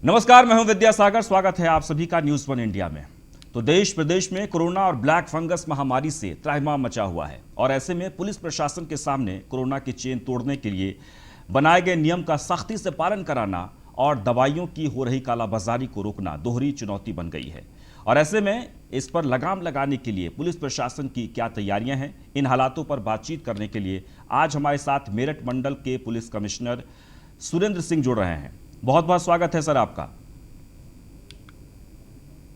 नमस्कार, मैं हूं विद्यासागर। स्वागत है आप सभी का न्यूज़ वन इंडिया में। तो देश प्रदेश में कोरोना और ब्लैक फंगस महामारी से त्राहिमाम मचा हुआ है और ऐसे में पुलिस प्रशासन के सामने कोरोना की चेन तोड़ने के लिए बनाए गए नियम का सख्ती से पालन कराना और दवाइयों की हो रही कालाबाजारी को रोकना दोहरी चुनौती बन गई है। और ऐसे में इस पर लगाम लगाने के लिए पुलिस प्रशासन की क्या तैयारियां हैं, इन हालातों पर बातचीत करने के लिए आज हमारे साथ मेरठ मंडल के पुलिस कमिश्नर सुरेंद्र सिंह जुड़ रहे हैं। बहुत बहुत स्वागत है सर आपका।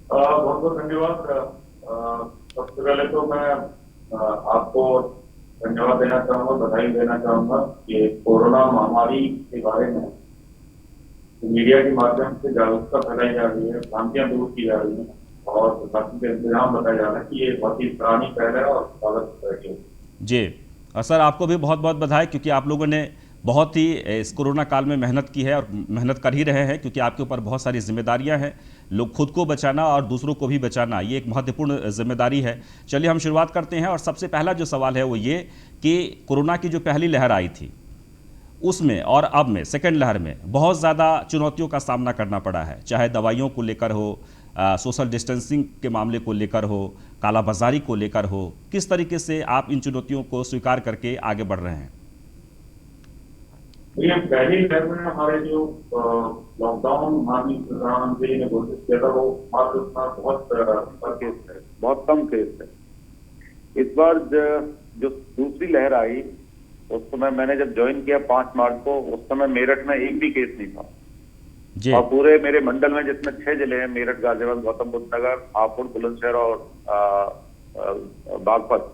बहुत बहुत धन्यवाद। सबसे पहले तो मैं आपको धन्यवाद देना चाहूंगा, बधाई देना चाहूंगा कि कोरोना महामारी के बारे में मीडिया के माध्यम से जागरूकता फैलाई जा रही है, भ्रांतियां दूर की जा रही है और प्रशासन के इंतजाम बताया जा रहा है कि ये बहुत ही सराहनीय पहल है और स्वागत है जी। और सर आपको भी बहुत बहुत बधाई, क्योंकि आप लोगों ने बहुत ही इस कोरोना काल में मेहनत की है और मेहनत कर ही रहे हैं, क्योंकि आपके ऊपर बहुत सारी जिम्मेदारियां हैं। लोग खुद को बचाना और दूसरों को भी बचाना, ये एक महत्वपूर्ण जिम्मेदारी है। चलिए हम शुरुआत करते हैं और सबसे पहला जो सवाल है वो ये कि कोरोना की जो पहली लहर आई थी उसमें और अब में सेकेंड लहर में बहुत ज़्यादा चुनौतियों का सामना करना पड़ा है, चाहे दवाइयों को लेकर हो, सोशल डिस्टेंसिंग के मामले को लेकर हो, कालाबाजारी को लेकर हो। किस तरीके से आप इन चुनौतियों को स्वीकार करके आगे बढ़ रहे हैं? ये पहली लहर में हमारे जो लॉकडाउन माननीय प्रधानमंत्री ने घोषित किया था वो मात्र बहुत केस है, बहुत कम केस है। इस बार जो दूसरी लहर आई उस समय मैंने जब ज्वाइन किया 5 मार्च को, उस समय मेरठ में एक भी केस नहीं था जी। और पूरे मेरे मंडल में जिसमें 6 जिले हैं, मेरठ, गाजियाबाद, गौतम बुद्ध नगर, हापुड़, बुलंदशहर और बागपत,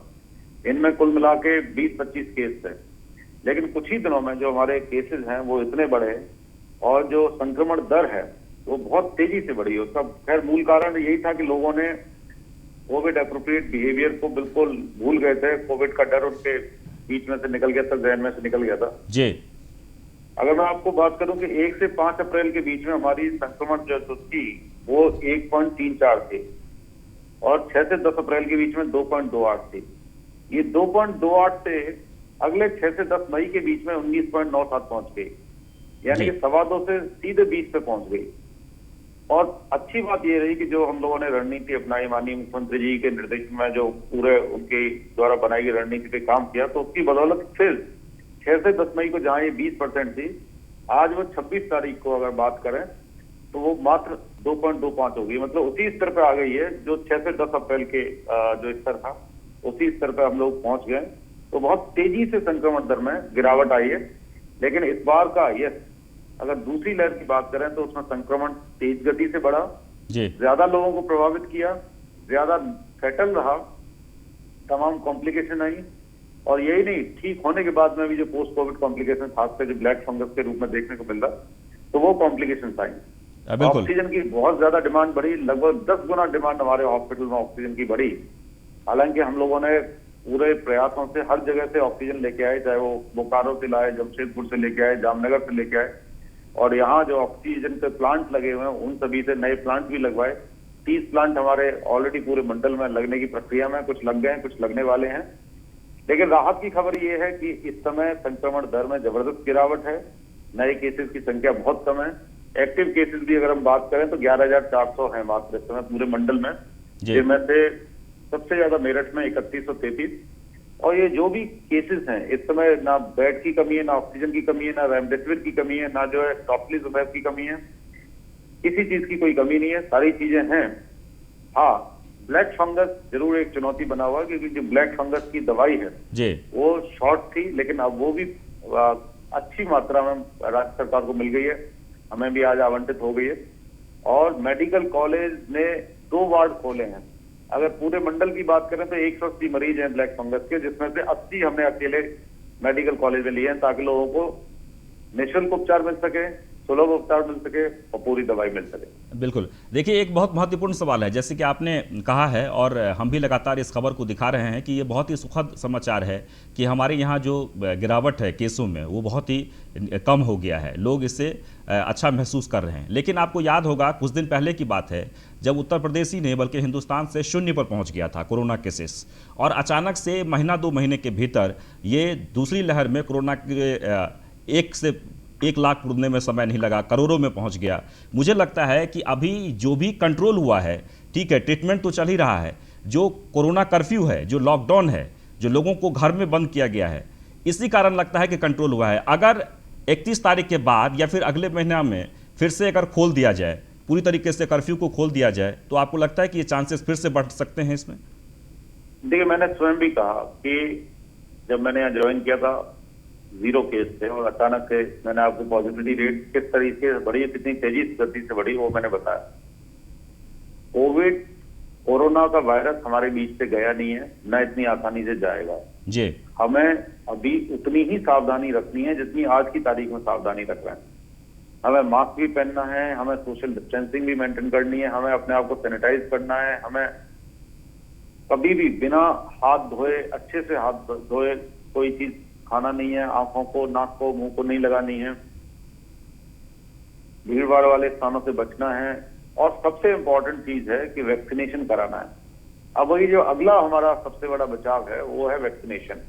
इनमें कुल मिला के 20-25 केस थे। लेकिन कुछ ही दिनों में जो हमारे केसेस हैं वो इतने बढ़े और जो संक्रमण दर है वो बहुत तेजी से बढ़ी। उसका खैर मूल कारण यही था कि लोगों ने कोविड एप्रोप्रिएट बिहेवियर को बिल्कुल भूल गए थे। कोविड का डर उनके बीच में से निकल गया था, जहन में से निकल गया था जी। अगर मैं आपको बात करूं कि 1 से 5 अप्रैल के बीच में हमारी संक्रमण जो थी वो 1.34 थी और 6 से 10 अप्रैल के बीच में 2.28 थी। ये 2.28 से अगले 6 से 10 मई के बीच में 19.97 पहुंच गई, यानी कि 2.25 से सीधे 20 पे पहुंच गई। और अच्छी बात यह रही कि जो हम लोगों ने रणनीति अपनाई, माननीय मुख्यमंत्री जी के निर्देशन में जो पूरे उनके द्वारा बनाई गई रणनीति पे काम किया, तो उसकी बदौलत फिर 6 से 10 मई को जहां ये 20% थी, आज वो 26 तारीख को अगर बात करें तो वो मात्र 2.25 हो गई। मतलब उसी स्तर पे आ गई है जो 6 से 10 अप्रैल के जो स्तर था उसी स्तर पे हम लोग पहुंच गए। तो बहुत तेजी से संक्रमण दर में गिरावट आई है। लेकिन इस बार का अगर दूसरी लहर की बात करें तो उसमें संक्रमण तेज गति से बढ़ा, ज्यादा लोगों को प्रभावित किया, ज्यादा फैटल रहा, तमाम कॉम्प्लिकेशन आई और यही नहीं, ठीक होने के बाद में भी जो पोस्ट कोविड कॉम्प्लिकेशन खासकर जो ब्लैक फंगस के रूप में देखने को मिल रहा, तो वो कॉम्प्लिकेशन आई। ऑक्सीजन की बहुत ज्यादा डिमांड बढ़ी, लगभग 10 गुना डिमांड हमारे हॉस्पिटल में ऑक्सीजन की बढ़ी। हालांकि हम लोगों ने पूरे प्रयासों से हर जगह से ऑक्सीजन लेके आए, चाहे वो बोकारो से लाए, जमशेदपुर से लेके आए, जामनगर से लेके आए और यहाँ जो ऑक्सीजन के प्लांट लगे हुए हैं उन सभी से नए प्लांट भी लगवाए। 30 प्लांट हमारे ऑलरेडी पूरे मंडल में लगने की प्रक्रिया में, कुछ लग गए हैं, कुछ लगने वाले हैं। लेकिन राहत की खबर ये है कि इस समय संक्रमण दर में जबरदस्त गिरावट है, नए केसेस की संख्या बहुत कम है। एक्टिव केसेस भी अगर हम बात करें तो 11,400 है मात्र इस समय पूरे मंडल में, जिनमें से सबसे ज्यादा मेरठ में 3133। और ये जो भी केसेस हैं इस समय, ना बेड की कमी है, ना ऑक्सीजन की कमी है, ना रेमडेसिविर की कमी है, ना जो है टॉसिलिजुमैब की कमी है, किसी चीज की कोई कमी नहीं है, सारी चीजें हैं। हाँ, ब्लैक फंगस जरूर एक चुनौती बना हुआ, क्योंकि जो ब्लैक फंगस की दवाई है वो शॉर्ट थी, लेकिन अब वो भी अच्छी मात्रा में राज्य सरकार को मिल गई है, हमें भी आज आवंटित हो गई है। और मेडिकल कॉलेज ने 2 वार्ड खोले हैं। अगर पूरे मंडल की बात करें तो 180 मरीज हैं ब्लैक फंगस के, जिसमें से 80 हमने अकेले मेडिकल कॉलेज में लिए हैं, ताकि लोगों को निःशुल्क उपचार मिल सके, सुलभ उपचार मिल सके और पूरी दवाई मिल सके। बिल्कुल। देखिए, एक बहुत महत्वपूर्ण सवाल है, जैसे कि आपने कहा है और हम भी लगातार इस खबर को दिखा रहे हैं कि ये बहुत ही सुखद समाचार है कि हमारे यहाँ जो गिरावट है केसों में वो बहुत ही कम हो गया है, लोग इससे अच्छा महसूस कर रहे हैं। लेकिन आपको याद होगा कुछ दिन पहले की बात है जब उत्तर प्रदेश ही नहीं बल्कि हिंदुस्तान से 0 पर पहुँच गया था कोरोना केसेस, और अचानक से महीना 2 महीने के भीतर ये दूसरी लहर में कोरोना के 1 लाख पुरने में समय नहीं लगा, करोड़ों में पहुंच गया। मुझे लगता है कि अभी जो भी कंट्रोल हुआ है, ठीक है, ट्रीटमेंट तो चल ही रहा है, जो कोरोना कर्फ्यू है, जो लॉकडाउन है, जो लोगों को घर में बंद किया गया है, इसी कारण लगता है कि कंट्रोल हुआ है। अगर 31 तारीख के बाद या फिर अगले महीना में फिर से अगर खोल दिया जाए, पूरी तरीके से कर्फ्यू को खोल दिया जाए, तो आपको लगता है कि ये चांसेस फिर से बढ़ सकते हैं इसमें? देखिए, मैंने स्वयं भी कहा कि जब मैंने यहाँ ज्वाइन किया था 0 केस थे और अचानक से मैंने आपको पॉजिटिविटी रेट किस तरीके से बढ़ी, कितनी तेजी गति से बढ़ी, वो मैंने बताया। कोविड, कोरोना का वायरस हमारे बीच से गया नहीं है, न इतनी आसानी से जाएगा जी। हमें अभी उतनी ही सावधानी रखनी है जितनी आज की तारीख में सावधानी रख रहे हैं। हमें मास्क भी पहनना है, हमें सोशल डिस्टेंसिंग भी मेंटेन करनी है, हमें अपने आप को सैनिटाइज करना है, हमें कभी भी बिना हाथ धोए, अच्छे से हाथ धोए कोई चीज खाना नहीं है, आंखों को, नाक को, मुंह को नहीं लगानी है, भीड़ भाड़ वाले स्थानों से बचना है, और सबसे इंपॉर्टेंट चीज है कि वैक्सीनेशन कराना है। अब वही जो अगला हमारा सबसे बड़ा बचाव है वो है वैक्सीनेशन।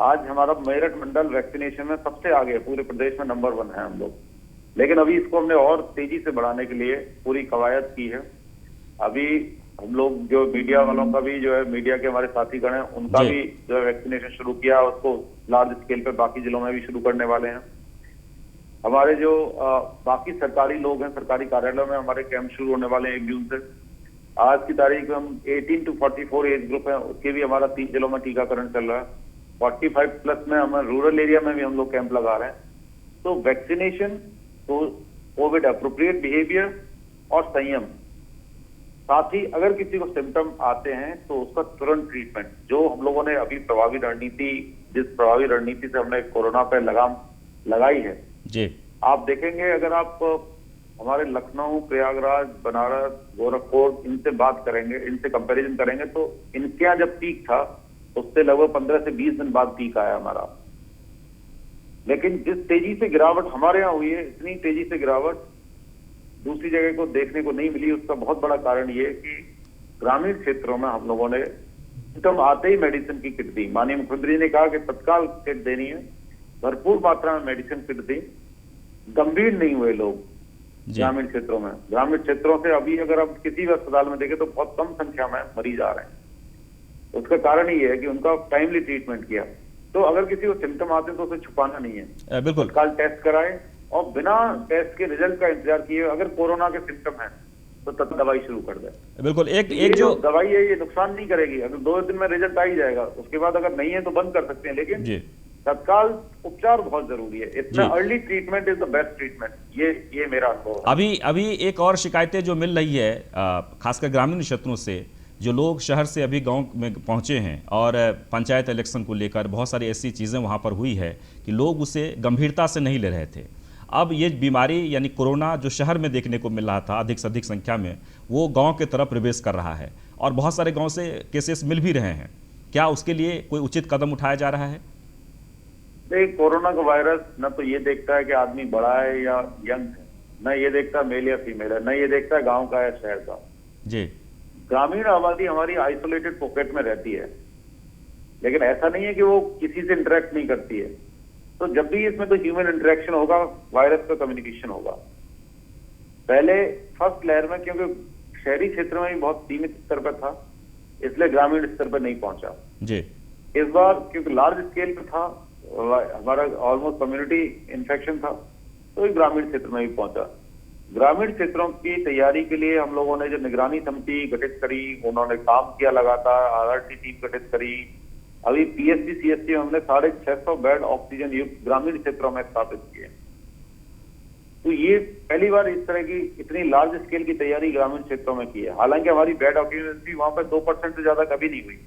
आज हमारा मेरठ मंडल वैक्सीनेशन में सबसे आगे है, पूरे प्रदेश में नंबर 1 है हम लोग। लेकिन अभी इसको हमने और तेजी से बढ़ाने के लिए पूरी कवायद की है। अभी हम लोग जो मीडिया वालों का भी जो है, मीडिया के हमारे साथीगण हैं, उनका भी जो है वैक्सीनेशन शुरू किया, उसको लार्ज स्केल पे बाकी जिलों में भी शुरू करने वाले हैं। हमारे जो बाकी सरकारी लोग हैं, सरकारी कार्यालयों में हमारे कैंप शुरू होने वाले हैं 1 जून से। आज की तारीख में हम 18 to 44 एज ग्रुप है, उसके भी हमारा 3 जिलों में टीकाकरण चल रहा है। 45 प्लस में हम रूरल एरिया में भी हम लोग कैंप लगा रहे हैं। तो वैक्सीनेशन, तो कोविड अप्रोप्रिएट बिहेवियर और संयम, साथ ही अगर किसी को सिम्टम आते हैं तो उसका तुरंत ट्रीटमेंट, जो हम लोगों ने अभी प्रभावी रणनीति, जिस प्रभावी रणनीति से हमने कोरोना पे लगाम लगाई है जी। आप देखेंगे, अगर आप हमारे लखनऊ, प्रयागराज, बनारस, गोरखपुर, इनसे बात करेंगे, इनसे कंपैरिजन करेंगे, तो इनके यहाँ जब पीक था उससे लगभग 15 से 20 दिन बाद पीक आया हमारा। लेकिन जिस तेजी से गिरावट हमारे यहाँ हुई है, इतनी तेजी से गिरावट दूसरी जगह को देखने को नहीं मिली। उसका बहुत बड़ा कारण ये है कि ग्रामीण क्षेत्रों में हम लोगों ने सिम्टम आते ही मेडिसिन की किट दी। माननीय मुख्यमंत्री ने कहा कि तत्काल किट देनी है, भरपूर मात्रा में मेडिसिन किट दी। गंभीर नहीं हुए लोग ग्रामीण क्षेत्रों में। ग्रामीण क्षेत्रों से अभी अगर आप किसी भी अस्पताल में देखें तो बहुत कम संख्या में मरीज आ रहे हैं। उसका कारण ये है कि उनका टाइमली ट्रीटमेंट किया। तो अगर किसी को सिम्टम आते हैं तो उसे छुपाना नहीं है, बिल्कुल तत्काल टेस्ट कराए और बिना टेस्ट के रिजल्ट का इंतजार किए अगर कोरोना के सिम्टम है तो तब दवाई शुरू कर दे। बिल्कुल। एक जो दवाई है ये नुकसान नहीं करेगी, अगर 2 दिन में रिजल्ट आ ही जाएगा, उसके बाद अगर नहीं है तो बंद कर सकते हैं, लेकिन तत्काल उपचार बहुत जरूरी है। इसमें early treatment is the best treatment, ये मेरा अनुभव है। अभी एक और शिकायतें जो मिल रही है खासकर ग्रामीण क्षेत्रों से, जो लोग शहर से अभी गांव में पहुंचे हैं और पंचायत इलेक्शन को लेकर बहुत सारी ऐसी चीज़ें वहां पर हुई है कि लोग उसे गंभीरता से नहीं ले रहे थे। अब ये बीमारी यानी कोरोना जो शहर में देखने को मिल रहा था अधिक से अधिक संख्या में, वो गांव की तरफ प्रवेश कर रहा है और बहुत सारे गांव से केसेस मिल भी रहे हैं। क्या उसके लिए कोई उचित कदम उठाया जा रहा है? देख, कोरोना का वायरस न तो ये देखता है कि आदमी बड़ा है या यंग है, न ये देखता है मेल या फीमेल है, न ये देखता है गांव का है शहर का। जी। ग्रामीण आबादी हमारी आइसोलेटेड पॉकेट में रहती है, लेकिन ऐसा नहीं है कि वो किसी से इंटरेक्ट नहीं करती है। तो जब भी इसमें तो ह्यूमन इंटरेक्शन होगा, वायरस का कम्युनिकेशन होगा। पहले फर्स्ट लहर में क्योंकि शहरी क्षेत्र में भी बहुत सीमित स्तर पर था, इसलिए ग्रामीण स्तर पर नहीं पहुंचा। जी। इस बार क्योंकि लार्ज स्केल पे था, हमारा ऑलमोस्ट कम्युनिटी इन्फेक्शन था, तो ग्रामीण क्षेत्र में भी पहुंचा। ग्रामीण क्षेत्रों की तैयारी के लिए हम लोगों ने जो निगरानी समिति गठित करी, उन्होंने काम किया लगातार, आरआरटी टीम गठित करी। अभी पीएससी सीएससी में हमने 650 बेड ऑक्सीजन युक्त ग्रामीण क्षेत्रों में स्थापित किए। तो ये पहली बार इस तरह की इतनी लार्ज स्केल की तैयारी ग्रामीण क्षेत्रों में की है। हालांकि हमारी बेड ऑक्यूपेंसी वहां पर 2% से ज्यादा कभी नहीं हुई,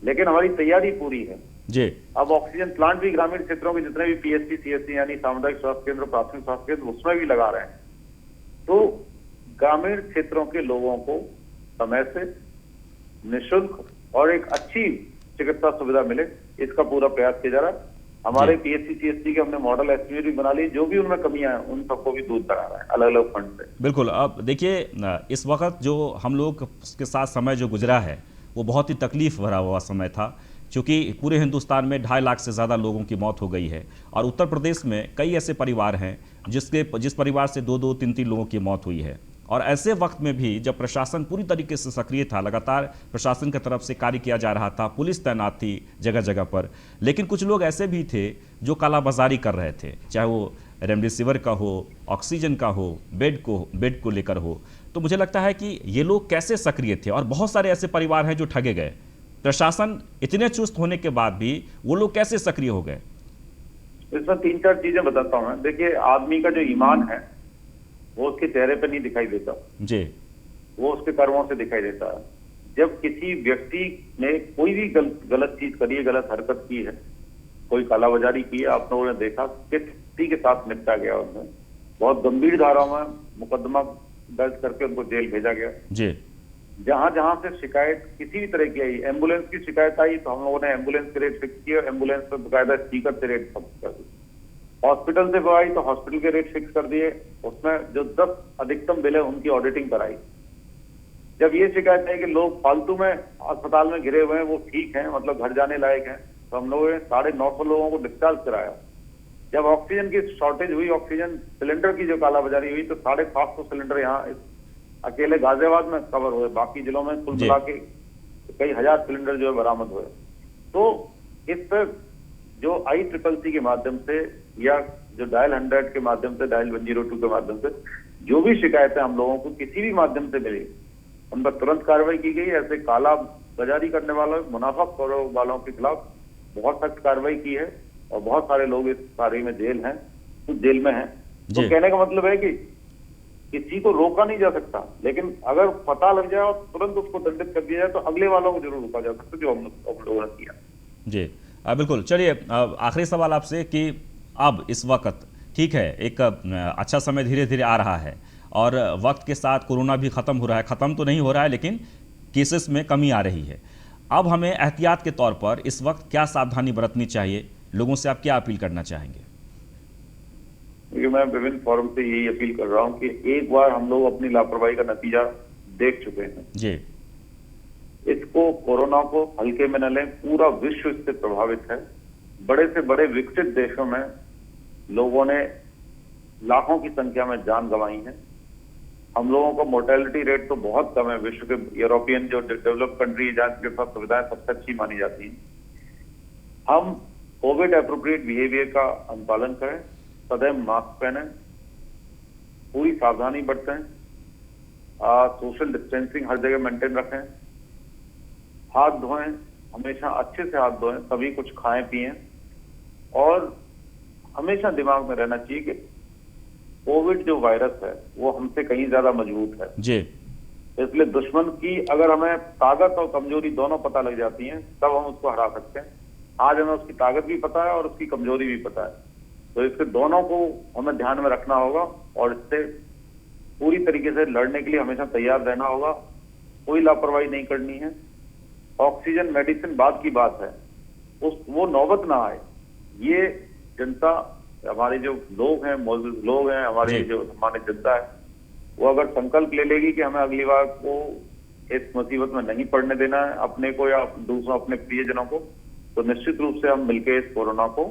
लेकिन हमारी तैयारी पूरी है जी। अब ऑक्सीजन प्लांट भी ग्रामीण क्षेत्रों के जितने भी पीएससी सीएससी यानी सामुदायिक स्वास्थ्य केंद्र, प्राथमिक स्वास्थ्य केंद्र, उसमें भी लगा रहे हैं। तो ग्रामीण क्षेत्रों के लोगों को समय से निःशुल्क और एक अच्छी चिकित्सा सुविधा मिले, इसका पूरा प्रयास किया जा रहा है। हमारे पीएससी सीएससी के हमने मॉडल एस्टिमेट भी बना लिए, जो भी उनमें कमियां हैं उन सबको भी दूर करा रहा है अलग अलग फंड से। बिल्कुल। अब देखिए, इस वक्त जो हम लोग के साथ समय जो गुजरा है वो बहुत ही तकलीफ भरा हुआ समय था, क्योंकि पूरे हिंदुस्तान में 2.5 लाख से ज़्यादा लोगों की मौत हो गई है और उत्तर प्रदेश में कई ऐसे परिवार हैं जिस परिवार से 2-2, 3-3 लोगों की मौत हुई है। और ऐसे वक्त में भी जब प्रशासन पूरी तरीके से सक्रिय था, लगातार प्रशासन की तरफ से कार्य किया जा रहा था, पुलिस तैनात थी जगह जगह पर, लेकिन कुछ लोग ऐसे भी थे जो कालाबाजारी कर रहे थे, चाहे वो रेमडेसिविर का हो, ऑक्सीजन का हो, बेड को लेकर हो। तो मुझे लगता है कि ये लोग कैसे सक्रिय थे और बहुत सारे ऐसे परिवार हैं जो ठगे गए। प्रशासन इतने चुस्त होने के बाद भी वो लोग कैसे सक्रिय हो गए? इसमें 3-4 चीजें बताता हूं मैं। देखिए, आदमी का जो ईमान है वो उसके चेहरे पे नहीं दिखाई देता जी, वो उसके कर्मों से दिखाई देता है। जब किसी व्यक्ति ने कोई भी गलत चीज करी है, गलत हरकत की है, कोई कालाबाजारी की है, आप लोगों ने देखा किसी के साथ निपटा गया, उनमें बहुत गंभीर धाराओं में मुकदमा दर्ज करके उनको जेल भेजा गया। जी, जहां जहां से शिकायत किसी भी तरह की आई, एम्बुलेंस की शिकायत आई तो हम लोगों ने एम्बुलेंस के रेट फिक्स किए, एम्बुलेंस पर बकायदा स्पीकर से रेट फिक्स कर दिए। हॉस्पिटल से वो आई तो हॉस्पिटल के रेट फिक्स कर दिए, उसमें जो 10 अधिकतम बिल है उनकी ऑडिटिंग कराई। जब ये शिकायत है कि लोग फालतू में अस्पताल में घिरे हुए हैं, वो ठीक हैं, मतलब घर जाने लायक हैं, तो हम लोगों ने 950 लोगों को डिस्चार्ज कराया। जब ऑक्सीजन की शॉर्टेज हुई, ऑक्सीजन सिलेंडर की जो कालाबाजारी हुई, तो 750 सिलेंडर यहाँ अकेले गाजियाबाद में कवर हुए, बाकी जिलों में कुल मिला के कई हजार सिलेंडर जो है बरामद हुए। तो इस पर जो ICCC के माध्यम से या जो डायल 100 के माध्यम से, डायल 102 के माध्यम से जो भी शिकायतें हम लोगों को किसी भी माध्यम से मिली, उन पर तुरंत कार्रवाई की गई। ऐसे काला बाजारी करने वालों, मुनाफाखोरों वालों के खिलाफ बहुत सख्त कार्रवाई की है और बहुत सारे लोग इस कार्रवाई में जेल हैं, कुछ जेल में हैं। तो कहने का मतलब है कि किसी को रोका नहीं जा सकता, लेकिन अगर पता लग जाए और तुरंत उसको दंडित कर दिया जाए तो अगले वालों को जरूर रोका जा सकता, जो हम लोगों ने किया। जी, बिल्कुल। चलिए, आखिरी सवाल आपसे कि अब इस वक्त ठीक है, एक अच्छा समय धीरे धीरे आ रहा है और वक्त के साथ कोरोना भी ख़त्म हो रहा है, ख़त्म तो नहीं हो रहा है लेकिन केसेस में कमी आ रही है। अब हमें एहतियात के तौर पर इस वक्त क्या सावधानी बरतनी चाहिए? लोगों से आप क्या अपील करना चाहेंगे? मैं विभिन्न फोरम से यही अपील कर रहा हूं कि एक बार हम लोग अपनी लापरवाही का नतीजा देख चुके हैं जी, इसको, कोरोना को हल्के में न लें। पूरा विश्व इससे प्रभावित है। बड़े से बड़े विकसित देशों में लोगों ने लाखों की संख्या में जान गंवाई है। हम लोगों का मोर्टेलिटी रेट तो बहुत कम है, विश्व के यूरोपियन जो डेवलप कंट्री है जहां के साथ सुविधाएं सबसे अच्छी मानी जाती हैं। हम कोविड एप्रोप्रिएट बिहेवियर का अनुपालन करें, सदैव मास्क पहने, पूरी सावधानी बरतें, सोशल डिस्टेंसिंग हर जगह मेंटेन रखें, हाथ धोएं, हमेशा अच्छे से हाथ धोएं, तभी कुछ खाएं पिएं, और हमेशा दिमाग में रहना चाहिए कि कोविड जो वायरस है वो हमसे कहीं ज्यादा मजबूत है जी। इसलिए दुश्मन की अगर हमें ताकत और कमजोरी दोनों पता लग जाती हैं तब हम उसको हरा सकते हैं। आज हमें उसकी ताकत भी पता है और उसकी कमजोरी भी पता है, तो इसके दोनों को हमें ध्यान में रखना होगा और इससे पूरी तरीके से लड़ने के लिए हमेशा तैयार रहना होगा। कोई लापरवाही नहीं करनी है। ऑक्सीजन मेडिसिन बाद की बात है, वो नौबत ना आए। ये जनता, हमारे जो लोग हैं, मौजूद लोग हैं, हमारी जो सामान्य जनता है, वो अगर संकल्प ले लेगी कि हमें अगली बार को इस मुसीबत में नहीं पड़ने देना है, अपने को या दूसरों अपने प्रियजनों को, तो निश्चित रूप से हम मिलकर इस कोरोना को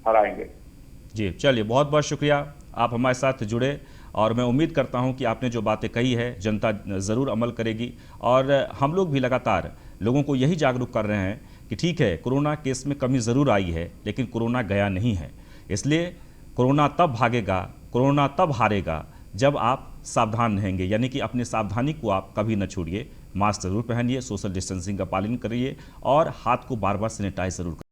हराएंगे। जी, चलिए, बहुत बहुत शुक्रिया, आप हमारे साथ जुड़े और मैं उम्मीद करता हूं कि आपने जो बातें कही है जनता ज़रूर अमल करेगी। और हम लोग भी लगातार लोगों को यही जागरूक कर रहे हैं कि ठीक है, कोरोना केस में कमी ज़रूर आई है लेकिन कोरोना गया नहीं है। इसलिए कोरोना तब भागेगा, कोरोना तब हारेगा जब आप सावधान रहेंगे, यानी कि अपनी सावधानी को आप कभी न छोड़िए। मास्क ज़रूर पहनिए, सोशल डिस्टेंसिंग का पालन करिए और हाथ को बार बार सैनिटाइज ज़रूर करिए।